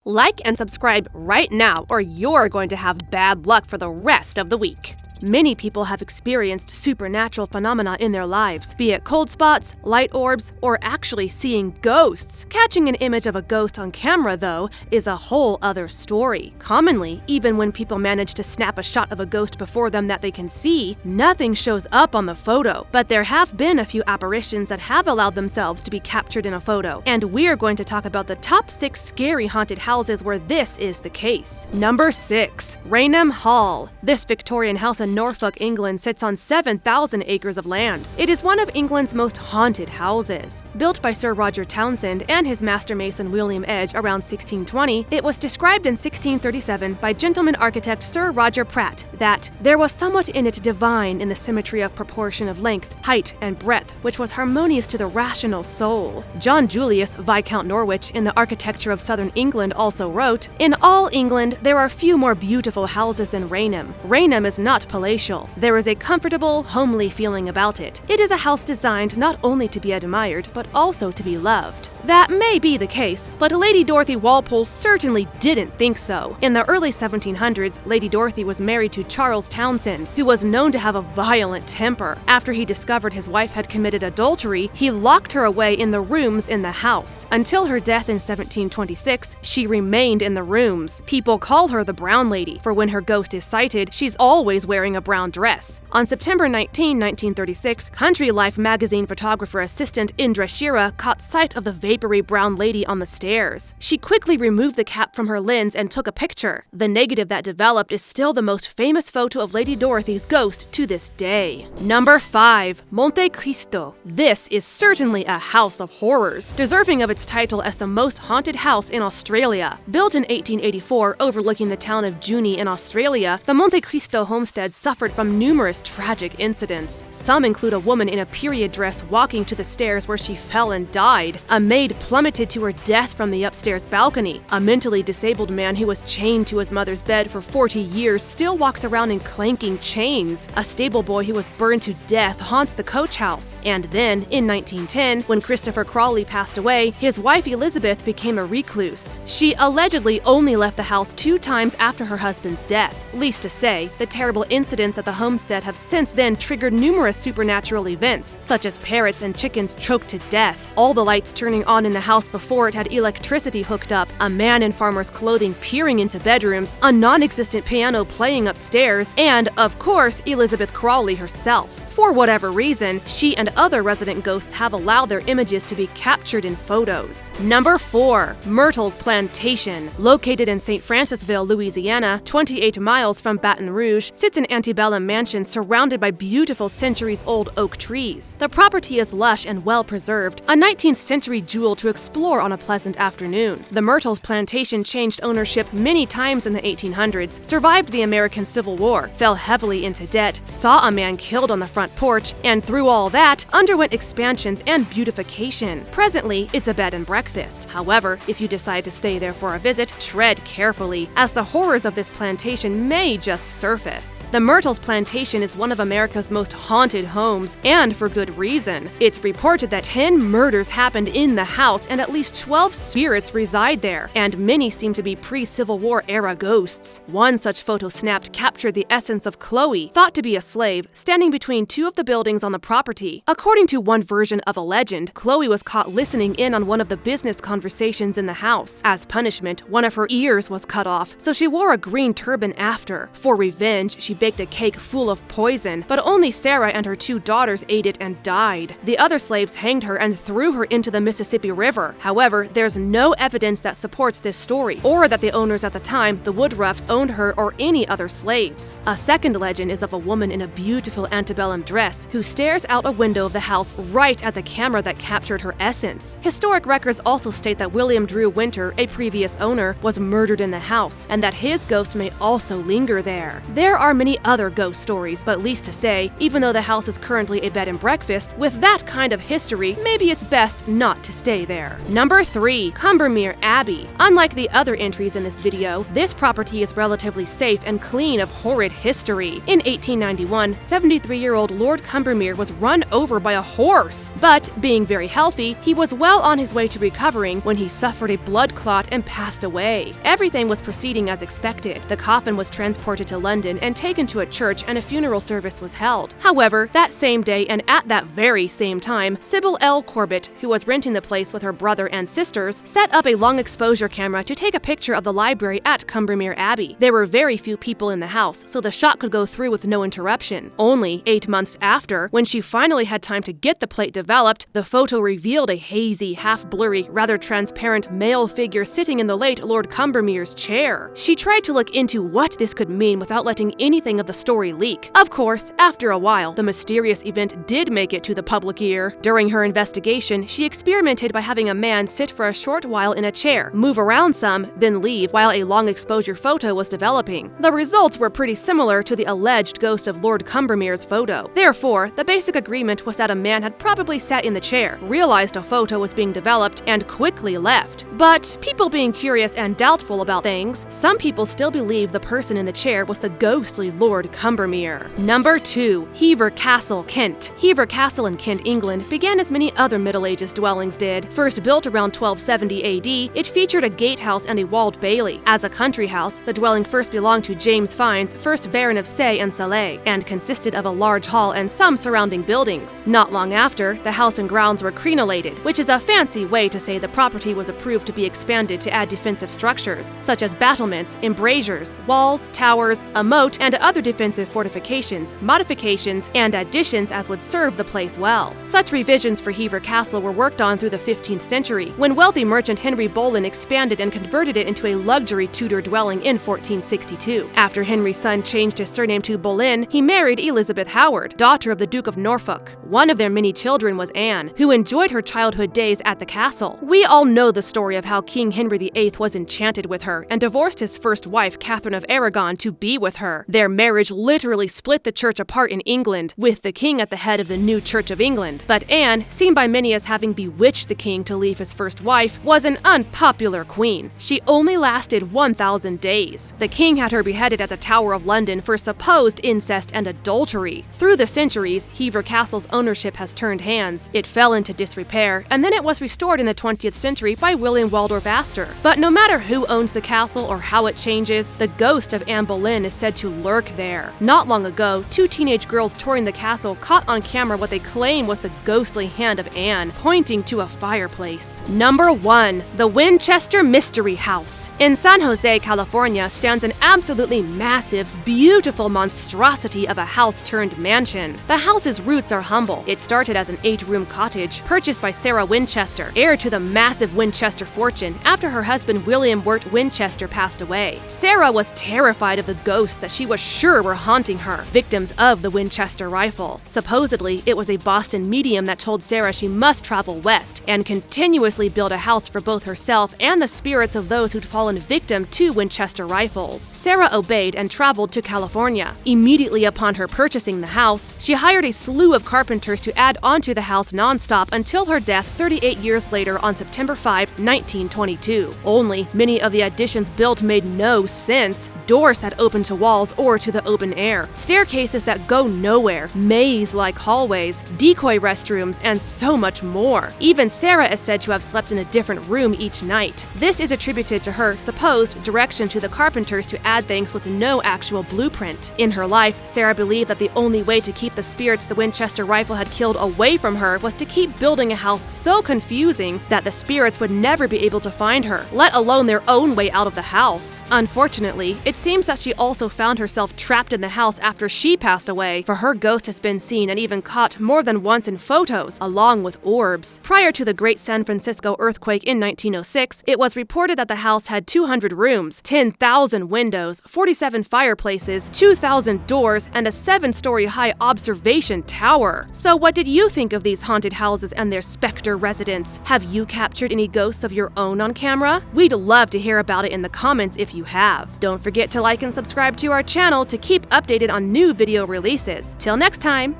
Like and subscribe right now, or you're going to have bad luck for the rest of the week. Many people have experienced supernatural phenomena in their lives, be it cold spots, light orbs, or actually seeing ghosts. Catching an image of a ghost on camera, though, is a whole other story. Commonly, even when people manage to snap a shot of a ghost before them that they can see, nothing shows up on the photo. But there have been a few apparitions that have allowed themselves to be captured in a photo, and we're going to talk about the top 6 scary haunted houses where this is the case. Number 6. Raynham Hall. This Victorian house in Norfolk, England sits on 7,000 acres of land. It is one of England's most haunted houses. Built by Sir Roger Townshend and his master mason William Edge around 1620, it was described in 1637 by gentleman architect Sir Roger Pratt that there was somewhat in it divine in the symmetry of proportion of length, height, and breadth, which was harmonious to the rational soul. John Julius, Viscount Norwich, in the Architecture of Southern England also wrote, "In all England there are few more beautiful houses than Raynham. Raynham is not palatial. There is a comfortable, homely feeling about it. It is a house designed not only to be admired, but also to be loved." That may be the case, but Lady Dorothy Walpole certainly didn't think so. In the early 1700s, Lady Dorothy was married to Charles Townshend, who was known to have a violent temper. After he discovered his wife had committed adultery, he locked her away in the rooms in the house. Until her death in 1726, she remained in the rooms. People call her the Brown Lady, for when her ghost is sighted, she's always wearing a brown dress. On September 19, 1936, Country Life magazine photographer assistant Indre Shira caught sight of the vapory brown lady on the stairs. She quickly removed the cap from her lens and took a picture. The negative that developed is still the most famous photo of Lady Dorothy's ghost to this day. Number 5. MONTE CRISTO. This is certainly a house of horrors, deserving of its title as the most haunted house in Australia. Built in 1884 overlooking the town of Junee in Australia, the MONTE CRISTO homestead suffered from numerous tragic incidents. Some include a woman in a period dress walking to the stairs where she fell and died, a maid plummeted to her death from the upstairs balcony, a mentally disabled man who was chained to his mother's bed for 40 years still walks around in clanking chains, a stable boy who was burned to death haunts the coach house, and then, in 1910, when Christopher Crawley passed away, his wife Elizabeth became a recluse. She allegedly only left the house 2 times after her husband's death. Least to say, the terrible incidents at the homestead have since then triggered numerous supernatural events, such as parrots and chickens choked to death, all the lights turning on in the house before it had electricity hooked up, a man in farmer's clothing peering into bedrooms, a non-existent piano playing upstairs, and, of course, Elizabeth Crawley herself. For whatever reason, she and other resident ghosts have allowed their images to be captured in photos. Number 4. MYRTLES Plantation. Located in St. Francisville, Louisiana, 28 miles from Baton Rouge, sits an antebellum mansion surrounded by beautiful centuries-old oak trees. The property is lush and well-preserved, a 19th century jewel to explore on a pleasant afternoon. The MYRTLES Plantation changed ownership many times in the 1800s, survived the American Civil War, fell heavily into debt, saw a man killed on the front porch, and through all that, underwent expansions and beautification. Presently, it's a bed and breakfast. However, if you decide to stay there for a visit, tread carefully, as the horrors of this plantation may just surface. The MYRTLES Plantation is one of America's most haunted homes, and for good reason. It's reported that 10 murders happened in the house, and at least 12 spirits reside there, and many seem to be pre-Civil War era ghosts. One such photo snapped captured the essence of Chloe, thought to be a slave, standing between 2 of the buildings on the property. According to one version of a legend, Chloe was caught listening in on one of the business conversations in the house. As punishment, one of her ears was cut off, so she wore a green turban after. For revenge, she baked a cake full of poison, but only Sarah and her 2 daughters ate it and died. The other slaves hanged her and threw her into the Mississippi River. However, there's no evidence that supports this story, or that the owners at the time, the Woodruffs, owned her or any other slaves. A second legend is of a woman in a beautiful antebellum dress who stares out a window of the house right at the camera that captured her essence. Historic records also state that William Drew Winter, a previous owner, was murdered in the house, and that his ghost may also linger there. There are many other ghost stories, but least to say, even though the house is currently a bed and breakfast, with that kind of history, maybe it's best not to stay there. Number 3. COMBERMERE Abbey. Unlike the other entries in this video, this property is relatively safe and clean of horrid history. In 1891, 73-year-old 15-year-old Lord Combermere was run over by a horse. But, being very healthy, he was well on his way to recovering when he suffered a blood clot and passed away. Everything was proceeding as expected. The coffin was transported to London and taken to a church, and a funeral service was held. However, that same day and at that very same time, Sybil L. Corbett, who was renting the place with her brother and sisters, set up a long exposure camera to take a picture of the library at Combermere Abbey. There were very few people in the house, so the shot could go through with no interruption. Only 8 months after, when she finally had time to get the plate developed, the photo revealed a hazy, half-blurry, rather transparent male figure sitting in the late Lord Combermere's chair. She tried to look into what this could mean without letting anything of the story leak. Of course, after a while, the mysterious event did make it to the public ear. During her investigation, she experimented by having a man sit for a short while in a chair, move around some, then leave while a long exposure photo was developing. The results were pretty similar to the alleged ghost of Lord Combermere's photo. Therefore, the basic agreement was that a man had probably sat in the chair, realized a photo was being developed, and quickly left. But, people being curious and doubtful about things, some people still believe the person in the chair was the ghostly Lord Combermere. Number 2. Hever Castle, Kent. Hever Castle in Kent, England began as many other Middle Ages dwellings did. First built around 1270 AD, it featured a gatehouse and a walled bailey. As a country house, the dwelling first belonged to James Fiennes, 1st Baron of Say and Salé, and consisted of a large hall and some surrounding buildings. Not long after, the house and grounds were crenelated, which is a fancy way to say the property was approved to be expanded to add defensive structures, such as battlements, embrasures, walls, towers, a moat, and other defensive fortifications, modifications, and additions as would serve the place well. Such revisions for Hever Castle were worked on through the 15th century, when wealthy merchant Henry Boleyn expanded and converted it into a luxury Tudor dwelling in 1462. After Henry's son changed his surname to Boleyn, he married Elizabeth Howard, daughter of the Duke of Norfolk. One of their many children was Anne, who enjoyed her childhood days at the castle. We all know the story of how King Henry VIII was enchanted with her and divorced his first wife, Catherine of Aragon, to be with her. Their marriage literally split the church apart in England, with the king at the head of the new Church of England. But Anne, seen by many as having bewitched the king to leave his first wife, was an unpopular queen. She only lasted 1,000 days. The king had her beheaded at the Tower of London for supposed incest and adultery. Through the centuries, Hever Castle's ownership has turned hands. It fell into disrepair, and then it was restored in the 20th century by William Waldorf Astor. But no matter who owns the castle or how it changes, the ghost of Anne Boleyn is said to lurk there. Not long ago, 2 teenage girls touring the castle caught on camera what they claim was the ghostly hand of Anne, pointing to a fireplace. Number 1. The Winchester Mystery House. In San Jose, California, stands an absolutely massive, beautiful monstrosity of a house turned mansion. The house's roots are humble. It started as an 8-room cottage, purchased by Sarah Winchester, heir to the massive Winchester fortune, after her husband William Wirt Winchester passed away. Sarah was terrified of the ghosts that she was sure were haunting her, victims of the Winchester rifle. Supposedly, it was a Boston medium that told Sarah she must travel west and continuously build a house for both herself and the spirits of those who'd fallen victim to Winchester rifles. Sarah obeyed and traveled to California. Immediately upon her purchasing the house, she hired a slew of carpenters to add onto the house nonstop until her death 38 years later on September 5, 1922. Only, many of the additions built made no sense. Doors that open to walls or to the open air, staircases that go nowhere, maze-like hallways, decoy restrooms, and so much more. Even Sarah is said to have slept in a different room each night. This is attributed to her supposed direction to the carpenters to add things with no actual blueprint. In her life, Sarah believed that the only way to keep the spirits the Winchester rifle had killed away from her was to keep building a house so confusing that the spirits would never be able to find her, let alone their own way out of the house. Unfortunately, it seems that she also found herself trapped in the house after she passed away, for her ghost has been seen and even caught more than once in photos, along with orbs. Prior to the Great San Francisco earthquake in 1906, it was reported that the house had 200 rooms, 10,000 windows, 47 fireplaces, 2,000 doors, and a 7-story high observation tower. So what did you think of these haunted houses and their specter residents? Have you captured any ghosts of your own on camera? We'd love to hear about it in the comments if you have. Don't forget to like and subscribe to our channel to keep updated on new video releases. Till next time!